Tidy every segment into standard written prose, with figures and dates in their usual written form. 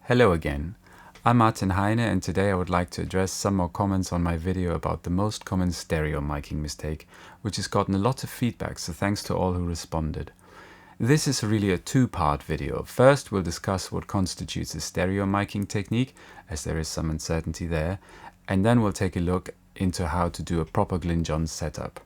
Hello again, I'm Martyn Heyne, and today I would like to address some more comments on my video about the most common stereo miking mistake, which has gotten a lot of feedback, so thanks to all who responded. This is really a two-part video. First, we'll discuss what constitutes a stereo miking technique, as there is some uncertainty there, and then we'll take a look into how to do a proper Glyn Johns setup.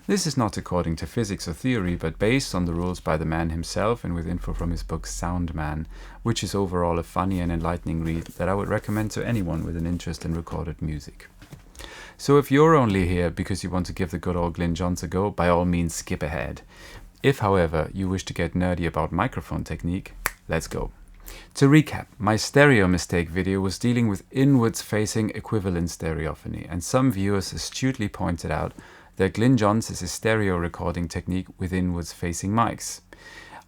This is not according to physics or theory, but based on the rules by the man himself and with info from his book Sound Man, which is overall a funny and enlightening read that I would recommend to anyone with an interest in recorded music. So if you're only here because you want to give the good old Glyn Johns a go, by all means skip ahead. If, however, you wish to get nerdy about microphone technique, let's go. To recap, my stereo mistake video was dealing with inwards facing equivalent stereophony, and some viewers astutely pointed out that Glyn Johns is a stereo recording technique with inwards facing mics.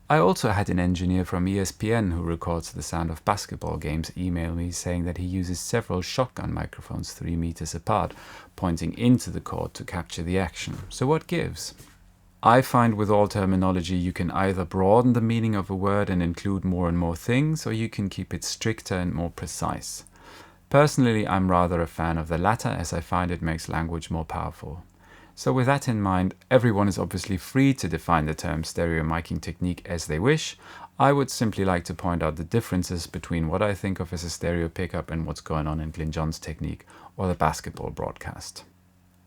I also had an engineer from ESPN who records the sound of basketball games email me saying that he uses several shotgun microphones 3 meters apart, pointing into the court to capture the action. So what gives? I find with all terminology you can either broaden the meaning of a word and include more and more things, or you can keep it stricter and more precise. Personally, I'm rather a fan of the latter, as I find it makes language more powerful. So with that in mind, everyone is obviously free to define the term stereo miking technique as they wish. I would simply like to point out the differences between what I think of as a stereo pickup and what's going on in Glyn Johns technique or the basketball broadcast.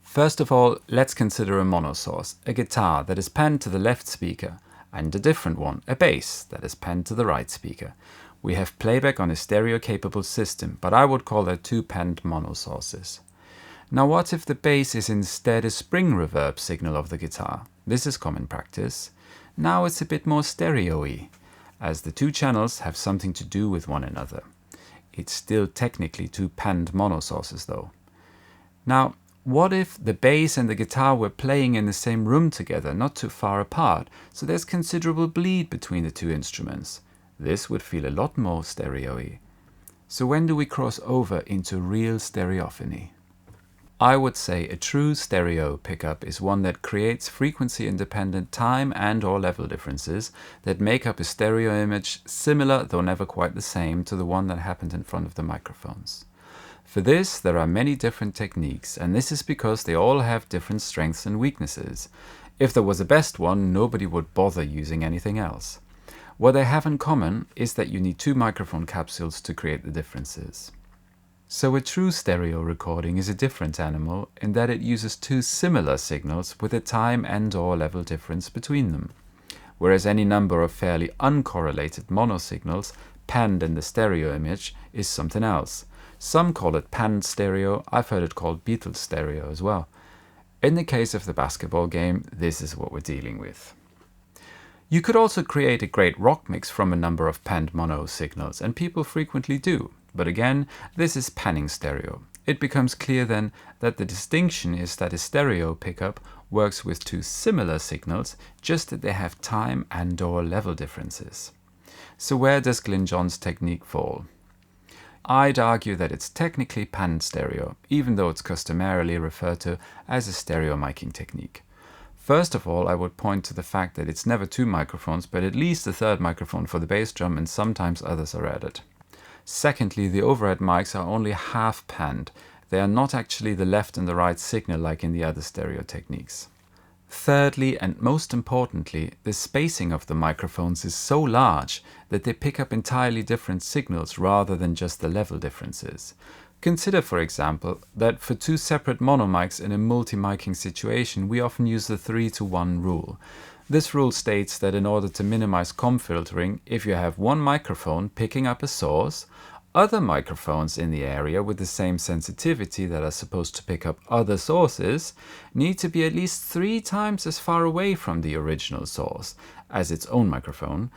First of all, let's consider a monosource, a guitar that is panned to the left speaker, and a different one, a bass, that is panned to the right speaker. We have playback on a stereo-capable system, but I would call that two panned monosources. Now what if the bass is instead a spring reverb signal of the guitar? This is common practice. Now it's a bit more stereo-y, as the two channels have something to do with one another. It's still technically two panned monosources though. Now, what if the bass and the guitar were playing in the same room together, not too far apart, so there's considerable bleed between the two instruments? This would feel a lot more stereo-y. So when do we cross over into real stereophony? I would say a true stereo pickup is one that creates frequency-independent time and/or level differences that make up a stereo image similar, though never quite the same, to the one that happened in front of the microphones. For this, there are many different techniques, and this is because they all have different strengths and weaknesses. If there was a best one, nobody would bother using anything else. What they have in common is that you need two microphone capsules to create the differences. So a true stereo recording is a different animal in that it uses two similar signals with a time and/or level difference between them. Whereas any number of fairly uncorrelated mono signals panned in the stereo image is something else. Some call it panned stereo, I've heard it called Beatles stereo as well. In the case of the basketball game, this is what we're dealing with. You could also create a great rock mix from a number of panned mono signals, and people frequently do. But again, this is panning stereo. It becomes clear then that the distinction is that a stereo pickup works with two similar signals, just that they have time and/or level differences. So where does Glyn Johns' technique fall? I'd argue that it's technically panned stereo, even though it's customarily referred to as a stereo miking technique. First of all, I would point to the fact that it's never two microphones, but at least a third microphone for the bass drum, and sometimes others are added. Secondly, the overhead mics are only half panned. They are not actually the left and the right signal like in the other stereo techniques. Thirdly, and most importantly, the spacing of the microphones is so large that they pick up entirely different signals rather than just the level differences. Consider, for example, that for two separate mono mics in a multi-miking situation, we often use the 3-to-1 rule. This rule states that in order to minimize comb filtering, if you have one microphone picking up a source, other microphones in the area with the same sensitivity that are supposed to pick up other sources need to be at least 3 times as far away from the original source as its own microphone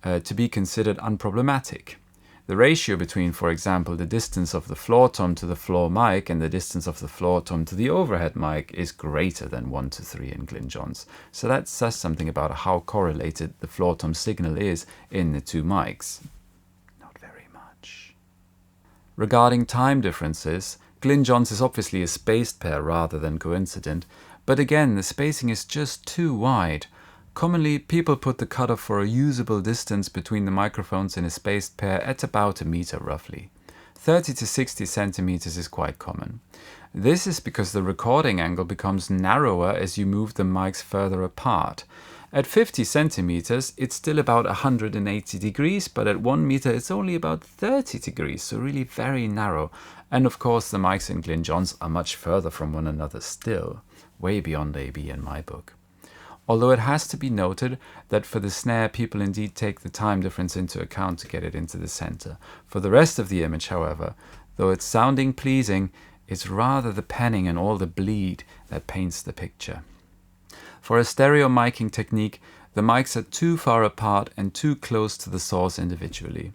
to be considered unproblematic. The ratio between, for example, the distance of the floor tom to the floor mic and the distance of the floor tom to the overhead mic is greater than 1:3 in Glyn Johns. So that says something about how correlated the floor tom signal is in the two mics. Not very much. Regarding time differences, Glyn Johns is obviously a spaced pair rather than coincident, but again the spacing is just too wide. Commonly, people put the cutoff for a usable distance between the microphones in a spaced pair at about 1 meter roughly. 30 to 60 centimeters is quite common. This is because the recording angle becomes narrower as you move the mics further apart. At 50 centimeters, it's still about 180 degrees, but at 1 meter, it's only about 30 degrees, so really very narrow. And of course, the mics in Glyn Johns are much further from one another still, way beyond AB in my book. Although it has to be noted that for the snare, people indeed take the time difference into account to get it into the center. For the rest of the image, however, though it's sounding pleasing, it's rather the panning and all the bleed that paints the picture. For a stereo miking technique, the mics are too far apart and too close to the source individually.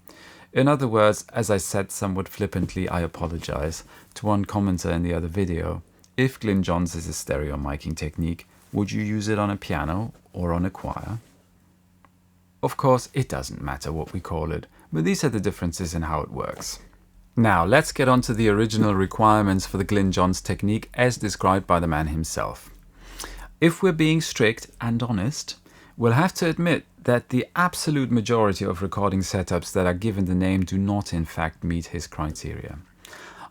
In other words, as I said somewhat flippantly, I apologize, to one commenter in the other video, if Glyn Johns is a stereo miking technique, would you use it on a piano or on a choir? Of course, it doesn't matter what we call it, but these are the differences in how it works. Now, let's get on to the original requirements for the Glyn Johns technique as described by the man himself. If we're being strict and honest, we'll have to admit that the absolute majority of recording setups that are given the name do not in fact meet his criteria.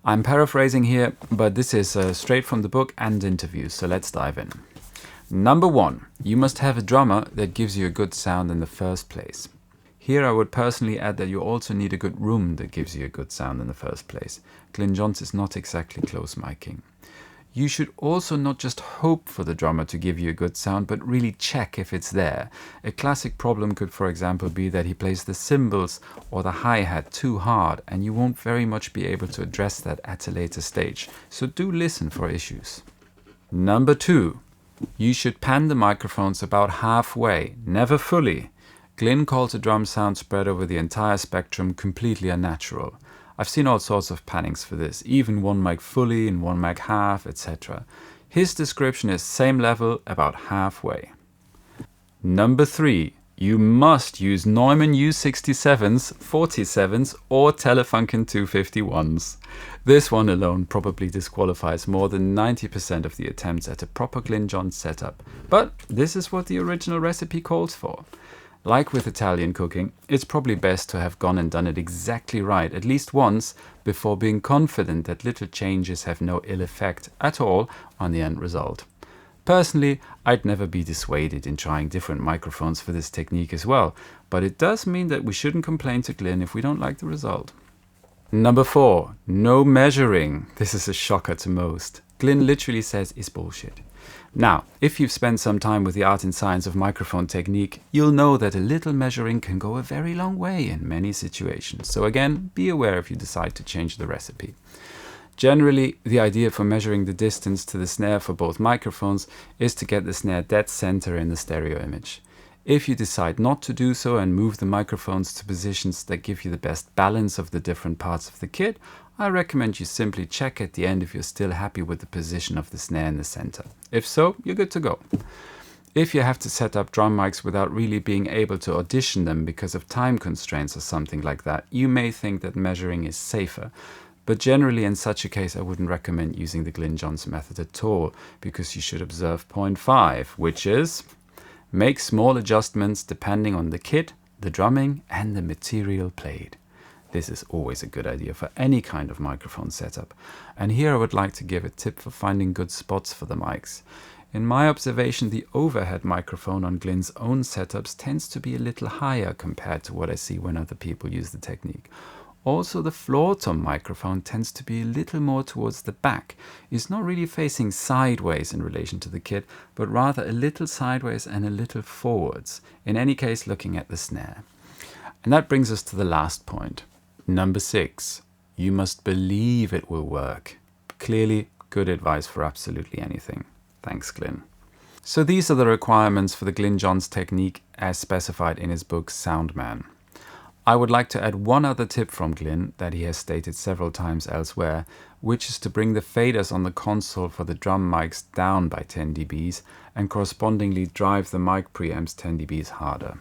I'm paraphrasing here, but this is straight from the book and interviews, so let's dive in. Number 1, you must have a drummer that gives you a good sound in the first place. Here I would personally add that you also need a good room that gives you a good sound in the first place. Glyn Johns is not exactly close miking. You should also not just hope for the drummer to give you a good sound, but really check if it's there. A classic problem could, for example, be that he plays the cymbals or the hi-hat too hard, and you won't very much be able to address that at a later stage. So do listen for issues. Number 2. You should pan the microphones about halfway, never fully. Glyn calls a drum sound spread over the entire spectrum completely unnatural. I've seen all sorts of pannings for this, even one mic fully and one mic half, etc. His description is same level, about halfway. Number 3. You must use Neumann U67s, 47s or Telefunken 251s. This one alone probably disqualifies more than 90% of the attempts at a proper Glyn Johns setup, but this is what the original recipe calls for. Like with Italian cooking, it's probably best to have gone and done it exactly right at least once before being confident that little changes have no ill effect at all on the end result. Personally, I'd never be dissuaded in trying different microphones for this technique as well, but it does mean that we shouldn't complain to Glyn if we don't like the result. Number 4. No measuring. This is a shocker to most. Glyn literally says it's bullshit. Now, if you've spent some time with the art and science of microphone technique, you'll know that a little measuring can go a very long way in many situations. So again, be aware if you decide to change the recipe. Generally, the idea for measuring the distance to the snare for both microphones is to get the snare dead center in the stereo image. If you decide not to do so and move the microphones to positions that give you the best balance of the different parts of the kit, I recommend you simply check at the end if you're still happy with the position of the snare in the center. If so, you're good to go. If you have to set up drum mics without really being able to audition them because of time constraints or something like that, you may think that measuring is safer. But generally in such a case I wouldn't recommend using the Glyn Johns method at all, because you should observe point 5, which is make small adjustments depending on the kit, the drumming and the material played. This is always a good idea for any kind of microphone setup. And here I would like to give a tip for finding good spots for the mics. In my observation, the overhead microphone on Glyn's own setups tends to be a little higher compared to what I see when other people use the technique. Also, the floor tom microphone tends to be a little more towards the back. It's not really facing sideways in relation to the kit, but rather a little sideways and a little forwards. In any case, looking at the snare. And that brings us to the last point. Number 6. You must believe it will work. Clearly, good advice for absolutely anything. Thanks, Glyn. So these are the requirements for the Glyn Johns technique as specified in his book Soundman. I would like to add one other tip from Glyn that he has stated several times elsewhere, which is to bring the faders on the console for the drum mics down by 10 dBs and correspondingly drive the mic preamps 10 dBs harder.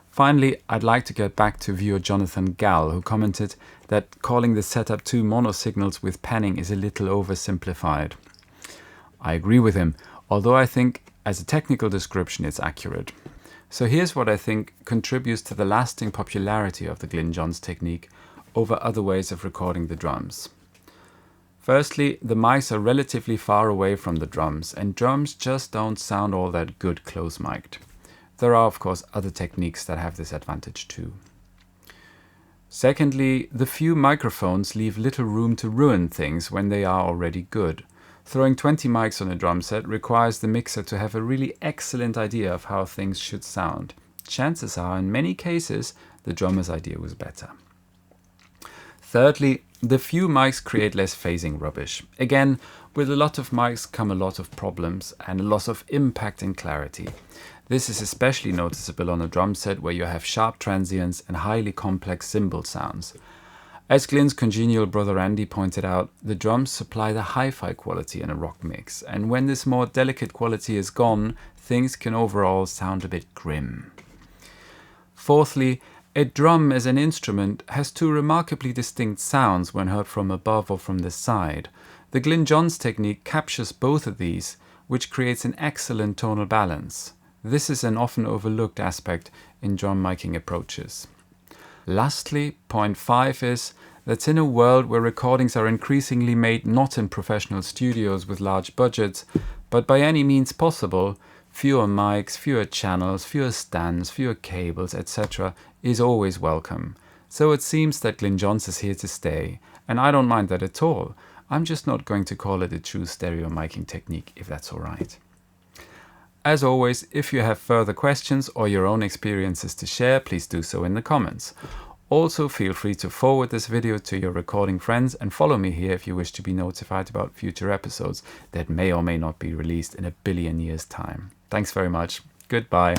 Finally, I'd like to get back to viewer Jonathan Gall, who commented that calling the setup 2 mono signals with panning is a little oversimplified. I agree with him, although I think As a technical description, it's accurate. So here's what I think contributes to the lasting popularity of the Glyn Johns technique over other ways of recording the drums. Firstly, the mics are relatively far away from the drums, and drums just don't sound all that good close mic'd. There are of course other techniques that have this advantage too. Secondly, the few microphones leave little room to ruin things when they are already good. Throwing 20 mics on a drum set requires the mixer to have a really excellent idea of how things should sound. Chances are, in many cases, the drummer's idea was better. Thirdly, the few mics create less phasing rubbish. Again, with a lot of mics come a lot of problems and a loss of impact and clarity. This is especially noticeable on a drum set where you have sharp transients and highly complex cymbal sounds. As Glyn's congenial brother Andy pointed out, the drums supply the hi-fi quality in a rock mix, and when this more delicate quality is gone, things can overall sound a bit grim. Fourthly, a drum as an instrument has two remarkably distinct sounds when heard from above or from the side. The Glyn Johns technique captures both of these, which creates an excellent tonal balance. This is an often overlooked aspect in drum miking approaches. Lastly, point 5 is that in a world where recordings are increasingly made not in professional studios with large budgets, but by any means possible, fewer mics, fewer channels, fewer stands, fewer cables, etc. is always welcome. So it seems that Glyn Johns is here to stay, and I don't mind that at all. I'm just not going to call it a true stereo miking technique, if that's alright. As always, if you have further questions or your own experiences to share, please do so in the comments. Also, feel free to forward this video to your recording friends and follow me here if you wish to be notified about future episodes that may or may not be released in a billion years' time. Thanks very much. Goodbye.